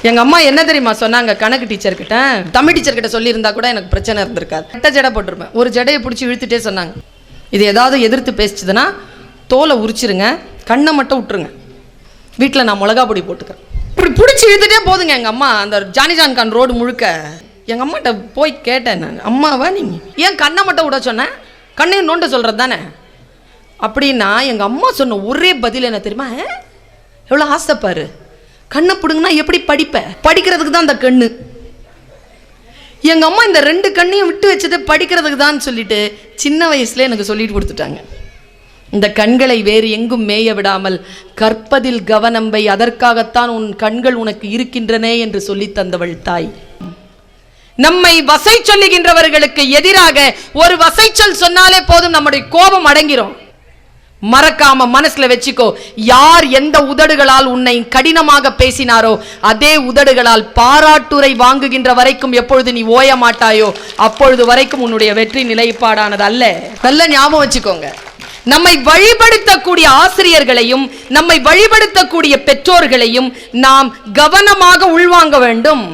எங்க அம்மா என்ன தெரியுமா சொன்னாங்க, கணக்கு டீச்சர் கிட்ட, தமிழ் டீச்சர் கிட்ட சொல்லியிருந்தா கூட எனக்கு பிரச்சனை இருந்திருக்காது. கட்ட ஜடை போட்டிருப்பேன், ஒரு ஜடையை பிடிச்சி இழுத்துட்டே சொன்னாங்க, இது ஏதாவது எதிர்த்து பேசிச்சுதுன்னா தோலை உரிச்சிருங்க, கண்ணை மட்டும் விட்டுருங்க, வீட்டில் நான் மிளகா பொடி போட்டுக்கிறேன். இப்படி பிடிச்சி இழுத்துட்டே போதுங்க எங்கள் அம்மா. அந்த ஜானிஜான் கான் ரோடு முழுக்க எங்கள் அம்மாட்ட போய் கேட்டேன் நான், அம்மாவா நீங்கள் ஏன் கண்ணை மட்டும் விட சொன்னேன், கண்ணையும் நோண்ட சொல்கிறது தானே அப்படின்னா. எங்கள் அம்மா சொன்ன ஒரே பதில் என்ன தெரியுமா, எவ்வளோ ஆசைப்பாரு, கண்ணை பிடுங்கன்னா எப்படி படிப்ப, படிக்கிறதுக்கு தான் அந்த கண்ணு. எங்கள் அம்மா இந்த ரெண்டு கண்ணையும் விட்டு வச்சது படிக்கிறதுக்கு தான் சொல்லிட்டு சின்ன வயசுல எனக்கு சொல்லிட்டு கொடுத்துட்டாங்க. இந்த கண்களை வேறு எங்கும் மேய விடாமல் கற்பதில் கவனம் வை, அதற்காகத்தான் உன் கண்கள் உனக்கு இருக்கின்றன என்று சொல்லி தந்தவள் தாய். நம்மை வசை சொல்லுகின்றவர்களுக்கு எதிராக ஒரு வசைச்சொல் சொன்னாலே போதும், நம்முடைய கோபம் அடங்கிரும். மறக்காம மனசுல வச்சுக்கோ, யார் எந்த உதடுகளால் உன்னை கடினமாக பேசினாரோ அதே உதடுகளால் பாராட்டுரை வாங்குகின்ற வரைக்கும் எப்பொழுது நீ ஓய மாட்டாயோ அப்பொழுது வரைக்கும் உன்னுடைய வெற்றி நிலைப்பாடானது அல்ல. நல்ல ஞாபகம் வச்சுக்கோங்க. நம்மை வழிபடுத்தக்கூடிய ஆசிரியர்களையும் நம்மை வழிபடுத்தக்கூடிய பெற்றோர்களையும் நாம் கவனமாக உள்வாங்க வேண்டும்.